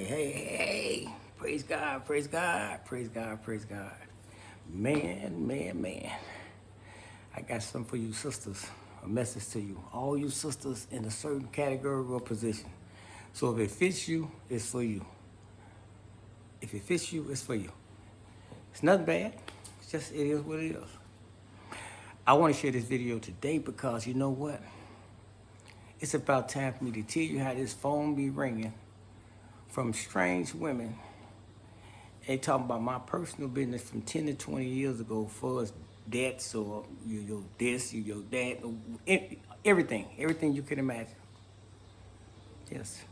Hey. Praise God, praise God, praise God, praise God. Man. I got something for you sisters, a message to you. All you sisters in a certain category or position. So if it fits you, it's for you. If it fits you, it's for you. It's nothing bad. It's just, it is what it is. I want to share this video today because you know what? It's about time for me to tell you how this phone be ringing from strange women. They talking about my personal business from 10 to 20 years ago for us debts or your this, your that, everything you can imagine. Yes.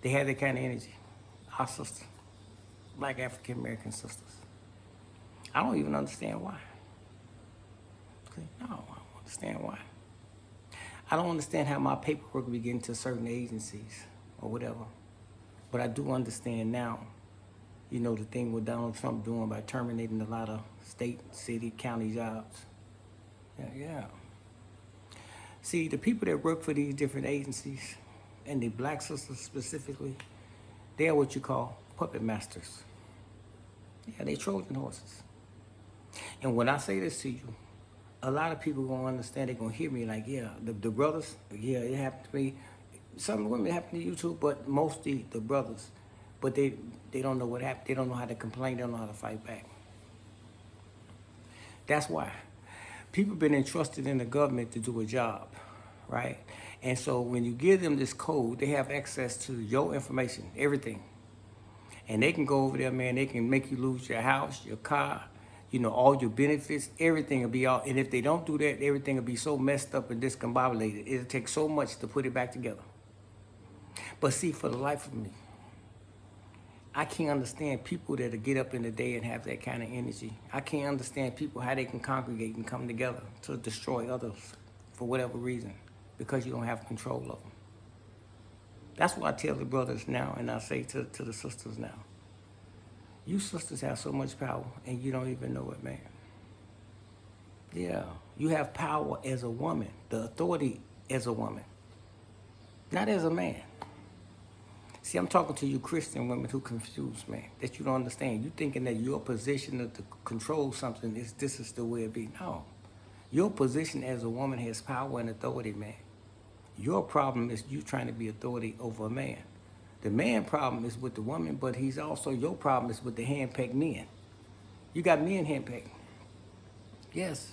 They have that kind of energy. Our sisters, Black African American sisters. I don't even understand why. Okay? No, I don't understand why. I don't understand how my paperwork be getting to certain agencies or whatever. But I do understand now, you know, the thing with Donald Trump doing by terminating a lot of state, city, county jobs. Yeah. See, the people that work for these different agencies, and the Black sisters specifically, they are what you call puppet masters. Yeah, they Trojan horses. And when I say this to you, a lot of people gonna understand, they're gonna hear me like, yeah, the brothers, yeah, it happened to me. Some women it happened to you too, but mostly the brothers. But they don't know what happened. They don't know how to complain. They don't know how to fight back. That's why. People been entrusted in the government to do a job, right? And so when you give them this code, they have access to your information, everything. And they can go over there, man, they can make you lose your house, your car, you know, all your benefits, everything will be all, and if they don't do that, everything will be so messed up and discombobulated. It'll take so much to put it back together. But see, for the life of me, I can't understand people that'll get up in the day and have that kind of energy. I can't understand people, how they can congregate and come together to destroy others for whatever reason, because you don't have control of them. That's what I tell the brothers now, and I say to the sisters now. You sisters have so much power, and you don't even know it, man. Yeah, you have power as a woman, the authority as a woman, not as a man. See, I'm talking to you Christian women who confused, man, that you don't understand. You thinking that your position to control something is this is the way it be. No. Your position as a woman has power and authority, man. Your problem is you trying to be authority over a man. The man problem is with the woman, but he's also, your problem is with the hand-picked men. You got men hand-picked. Yes.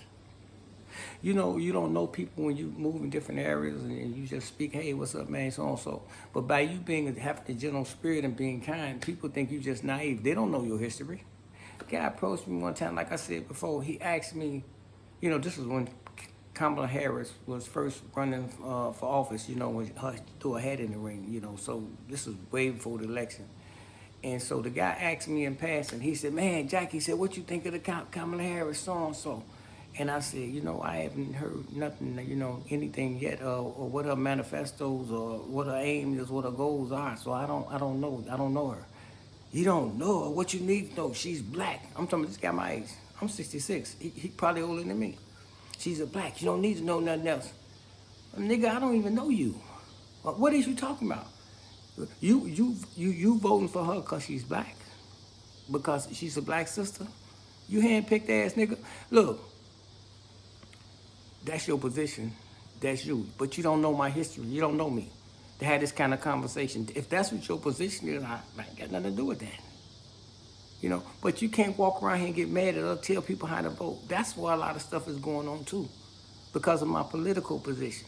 You know, you don't know people when you move in different areas and you just speak, hey, what's up, man, so and so. But by you having the gentle spirit and being kind, people think you just naive. They don't know your history. A guy approached me one time, like I said before, he asked me, you know, this was when Kamala Harris was first running for office, you know, when her threw her head in the ring, you know, so this was way before the election. And so the guy asked me in passing, he said, man, Jackie, he said, what you think of the Kamala Harris so-and-so? And I said, you know, I haven't heard nothing, you know, anything yet, or what her manifestos or what her aim is, what her goals are. So I don't know her. You don't know her. What you need to know, she's black. I'm talking about this guy my age. I'm 66. He probably older than me. She's a black. You don't need to know nothing else. Nigga, I don't even know you. What is you talking about? You voting for her because she's black? Because she's a black sister? You handpicked ass nigga. Look. That's your position, that's you. But you don't know my history, you don't know me. To have this kind of conversation. If that's what your position is, I ain't got nothing to do with that. You know, but you can't walk around here and get mad at her, tell people how to vote. That's why a lot of stuff is going on too, because of my political position.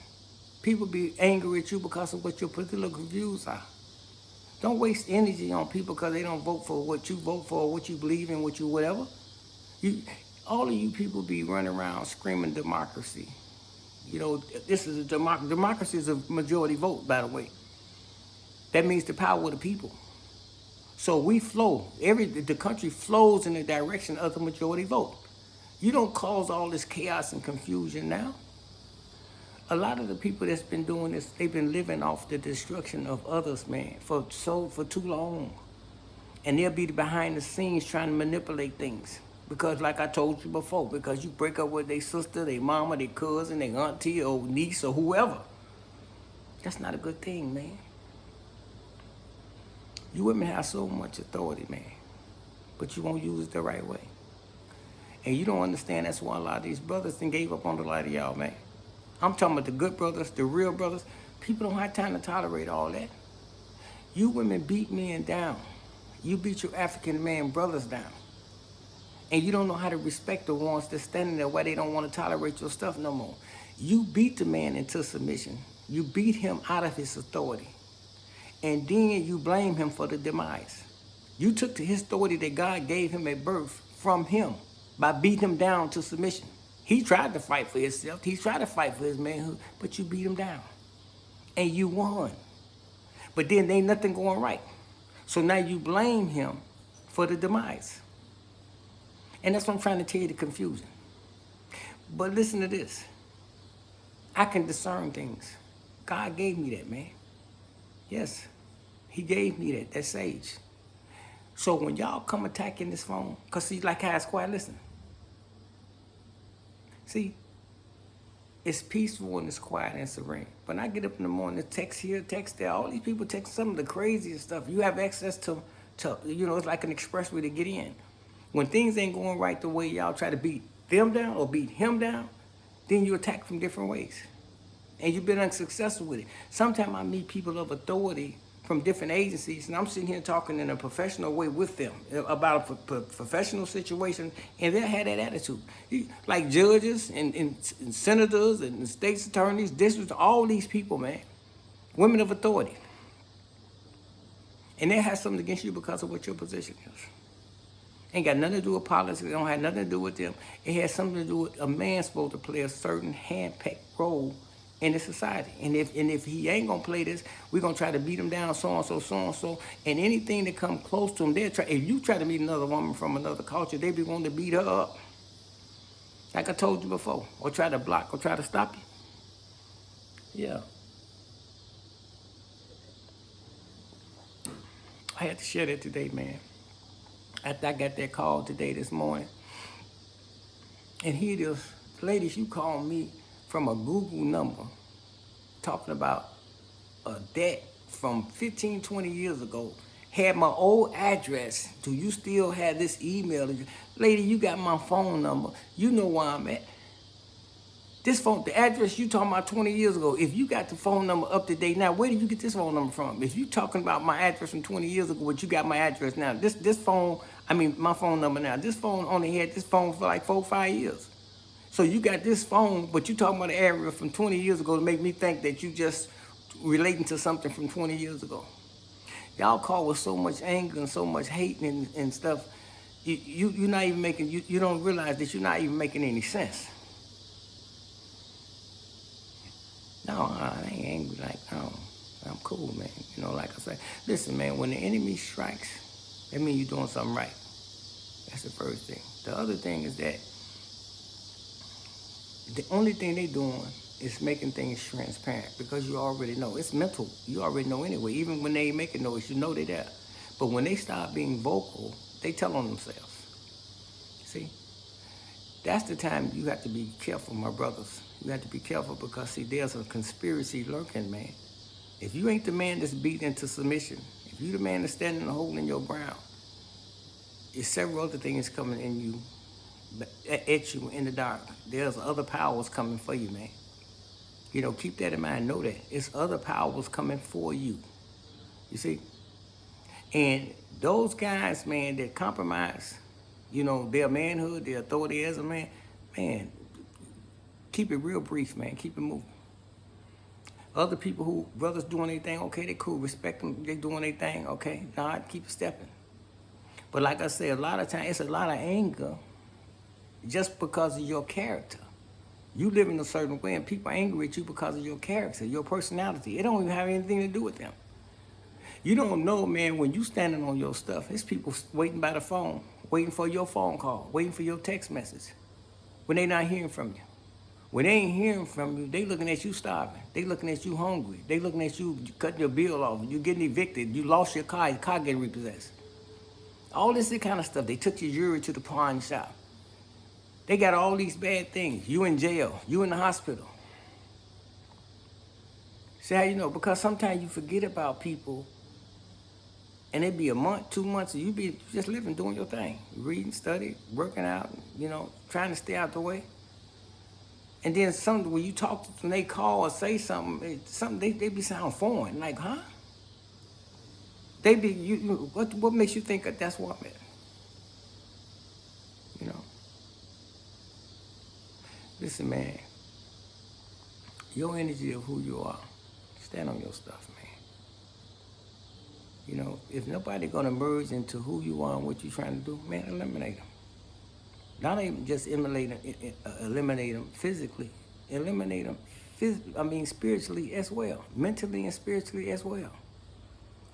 People be angry at you because of what your political views are. Don't waste energy on people because they don't vote for what you vote for, what you believe in, what you whatever. All of you people be running around screaming democracy. You know, this is a democracy. Democracy is a majority vote, by the way. That means the power of the people. So we flow. The country flows in the direction of the majority vote. You don't cause all this chaos and confusion now. A lot of the people that's been doing this, they've been living off the destruction of others, man, for too long. And they'll be behind the scenes trying to manipulate things. Because like I told you before, because you break up with their sister, their mama, their cousin, their auntie or niece or whoever. That's not a good thing, man. You women have so much authority, man, but you won't use it the right way. And you don't understand that's why a lot of these brothers then gave up on the light of y'all, man. I'm talking about the good brothers, the real brothers. People don't have time to tolerate all that. You women beat men down. You beat your African man brothers down. And you don't know how to respect the ones that's standing there why they don't want to tolerate your stuff no more. You beat the man into submission. You beat him out of his authority. And then you blame him for the demise. You took his authority that God gave him at birth from him by beating him down to submission. He tried to fight for himself. He tried to fight for his manhood, but you beat him down. And you won. But then ain't nothing going right. So now you blame him for the demise. And that's what I'm trying to tell you, the confusion. But listen to this. I can discern things. God gave me that, man. Yes, he gave me that. That's sage. So when y'all come attacking this phone, because see, like how it's quiet, listen. See, it's peaceful and it's quiet and serene. When I get up in the morning, text here, text there, all these people text some of the craziest stuff. You have access to it's like an expressway to get in. When things ain't going right the way y'all try to beat them down or beat him down, then you attack from different ways. And you've been unsuccessful with it. Sometimes I meet people of authority from different agencies, and I'm sitting here talking in a professional way with them about a professional situation, and they'll have that attitude. Like judges and senators and state's attorneys, districts, all these people, man, women of authority. And they have something against you because of what your position is. Ain't got nothing to do with politics. It don't have nothing to do with them. It has something to do with a man supposed to play a certain hand-picked role in the society. And if he ain't gonna play this, we're gonna try to beat him down, so and so. And anything that come close to him, they'll try. If you try to meet another woman from another culture, they be wanting to beat her up. Like I told you before, or try to block, or try to stop you. Yeah. I had to share that today, man. After I got that call today, this morning. And here it is, ladies, you called me from a Google number talking about a debt from 15, 20 years ago. Had my old address. Do you still have this email? Lady, you got my phone number. You know where I'm at. This phone, the address you talking about 20 years ago, if you got the phone number up to date now, where did you get this phone number from? If you talking about my address from 20 years ago, but you got my address now, this phone, my phone number now, this phone only had this phone for like 4 or 5 years. So you got this phone, but you talking about an area from 20 years ago to make me think that you just relating to something from 20 years ago. Y'all call with so much anger and so much hate and stuff. You're not even making, you don't realize that you're not even making any sense. No, I ain't angry. Like, no, I'm cool, man. Like I said, listen, man, when the enemy strikes, that means you're doing something right. That's the first thing. The other thing is that the only thing they doing is making things transparent because you already know. It's mental. You already know anyway. Even when they ain't making noise, you know they're there. But when they start being vocal, they tell on themselves. See? That's the time you have to be careful, my brothers. You have to be careful because, see, there's a conspiracy lurking, man. If you ain't the man that's beat into submission, if you the man that's standing and holding your ground, there's several other things coming in you, at you in the dark. There's other powers coming for you, man. Keep that in mind. Know that. It's other powers coming for you. You see? And those guys, man, that compromise, their manhood, their authority as a man, keep it real brief, man. Keep it moving. Other people who, brothers doing their thing, okay, they cool. Respect them. They doing their thing, okay. God, keep it stepping. But like I said, a lot of times, it's a lot of anger just because of your character. You live in a certain way and people are angry at you because of your character, your personality. It don't even have anything to do with them. You don't know, man, when you standing on your stuff, there's people waiting by the phone, waiting for your phone call, waiting for your text message when they not hearing from you. When they ain't hearing from you, they looking at you starving. They looking at you hungry. They looking at you cutting your bill off. You getting evicted. You lost your car getting repossessed. All this kind of stuff. They took your jewelry to the pawn shop. They got all these bad things. You in jail. You in the hospital. See how you know? Because sometimes you forget about people And it'd be a month, 2 months, and you be just living, doing your thing, reading, studying, working out, trying to stay out the way. And then when you talk to them, they call or say something, they be sound foreign, like, huh? They be what makes you think that that's what man? You know. Listen, man. Your energy of who you are. Stand on your stuff, man. If nobody gonna merge into who you are and what you're trying to do, man, eliminate them. Not even just eliminate them physically, eliminate them spiritually as well, mentally and spiritually as well.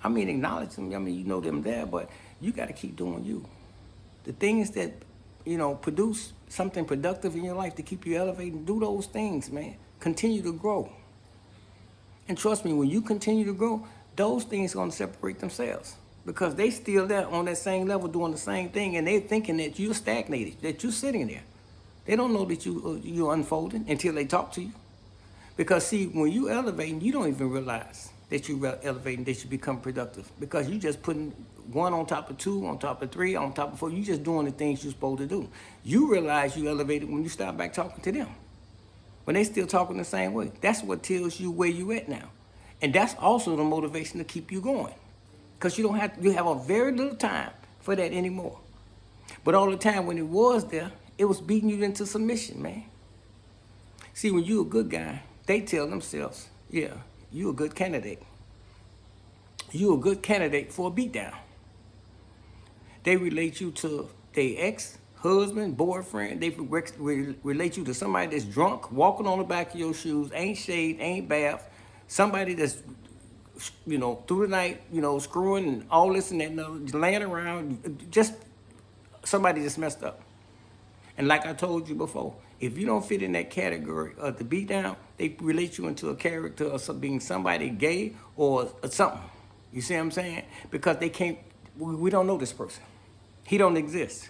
Acknowledge them. You know them there, but you got to keep doing you. The things that, produce something productive in your life to keep you elevating, do those things, man. Continue to grow. And trust me, when you continue to grow, those things are going to separate themselves because they still there on that same level doing the same thing, and they're thinking that you're stagnated, that you're sitting there. They don't know that you're unfolding until they talk to you. Because, see, when you elevating, you don't even realize that you're elevating, that you become productive. Because you just putting one on top of two, on top of three, on top of four. You just doing the things you're supposed to do. You realize you elevated when you start back talking to them. When they still talking the same way. That's what tells you where you at now. And that's also the motivation to keep you going. Because you have a very little time for that anymore. But all the time when it was there, it was beating you into submission, man. See, when you a good guy, they tell themselves, yeah, you a good candidate. You a good candidate for a beatdown. They relate you to their ex-husband, boyfriend. They relate you to somebody that's drunk, walking on the back of your shoes, ain't shaved, ain't bathed. Somebody that's, through the night, screwing and all this and that, and other, laying around, just somebody that's messed up. And like I told you before, if you don't fit in that category of the beatdown, they relate you into a character of being somebody gay or something. You see what I'm saying? Because we don't know this person. He don't exist.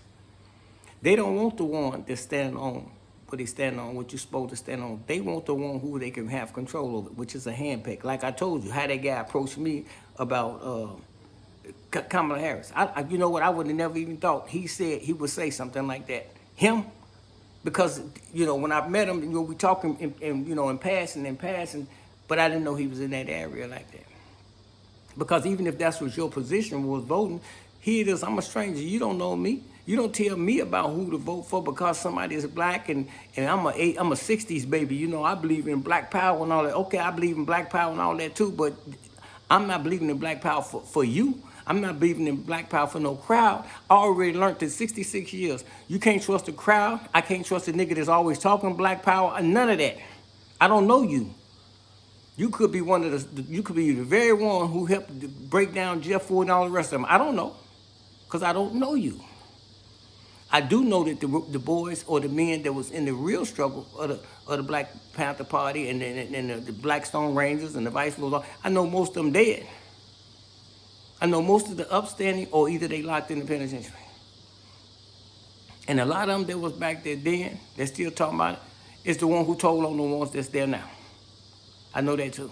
They don't want the one that's standing on what they stand on, what you're supposed to stand on. They want the one who they can have control over, which is a handpick. Like I told you, how that guy approached me about Kamala Harris. You know what? I would have never even thought he would say something like that. Him? Because, when I met him, we talking in passing, but I didn't know he was in that area like that. Because even if that's what your position was voting, here it is, I'm a stranger. You don't know me. You don't tell me about who to vote for because somebody is black and I'm a 60s baby. I believe in black power and all that. Okay, I believe in black power and all that too, but I'm not believing in black power for you. I'm not believing in black power for no crowd. I already learned in 66 years, you can't trust the crowd. I can't trust the nigga that's always talking black power. None of that. I don't know you. You could be you could be the very one who helped break down Jeff Ford and all the rest of them. I don't know, because I don't know you. I do know that the boys or the men that was in the real struggle of the Black Panther Party and the Black Stone Rangers and the Vice Lords, I know most of them dead. I know most of the upstanding or either they locked in the penitentiary. And a lot of them that was back there then, that still talking about it, is the one who told on the ones that's there now. I know that too.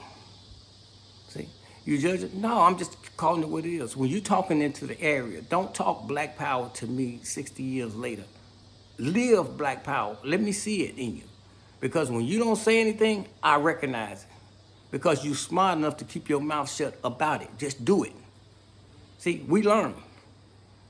See? You judge it? No, I'm just calling it what it is. When you're talking into the area, don't talk black power to me 60 years later. Live black power. Let me see it in you. Because when you don't say anything, I recognize it. Because you're smart enough to keep your mouth shut about it. Just do it. See, we learn.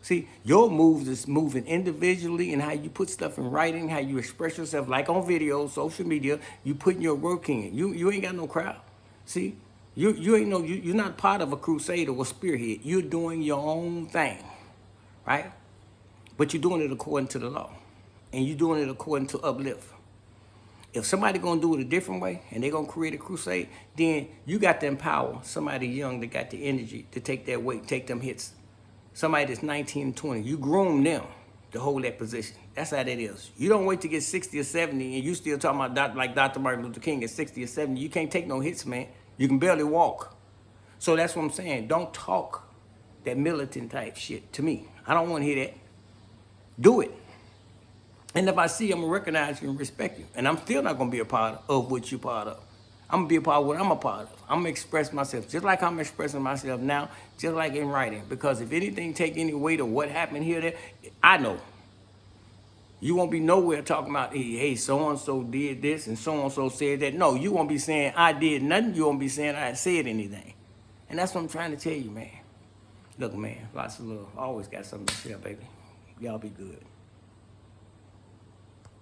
See, your moves is moving individually and how you put stuff in writing, how you express yourself, like on video, social media, you putting your work in. You ain't got no crowd. See, you're not part of a crusade or a spearhead. You're doing your own thing, right? But you're doing it according to the law. And you're doing it according to uplift. If somebody gonna do it a different way and they're gonna create a crusade, then you got to empower somebody young that got the energy to take that weight, take them hits. Somebody that's 19 and 20, you groom them to hold that position. That's how that is. You don't wait to get 60 or 70 and you still talking about like Dr. Martin Luther King at 60 or 70. You can't take no hits, man. You can barely walk. So that's what I'm saying. Don't talk that militant type shit to me. I don't want to hear that. Do it. And if I see, I'm going to recognize you and respect you. And I'm still not going to be a part of what you're part of. I'm gonna be a part of what I'm a part of. I'm gonna express myself just like I'm expressing myself now, just like in writing. Because if anything take any weight of what happened here, there, I know. You won't be nowhere talking about, hey, so-and-so did this and so-and-so said that. No, you won't be saying I did nothing. You won't be saying I said anything. And that's what I'm trying to tell you, man. Look, man, lots of love. Always got something to share, baby. Y'all be good.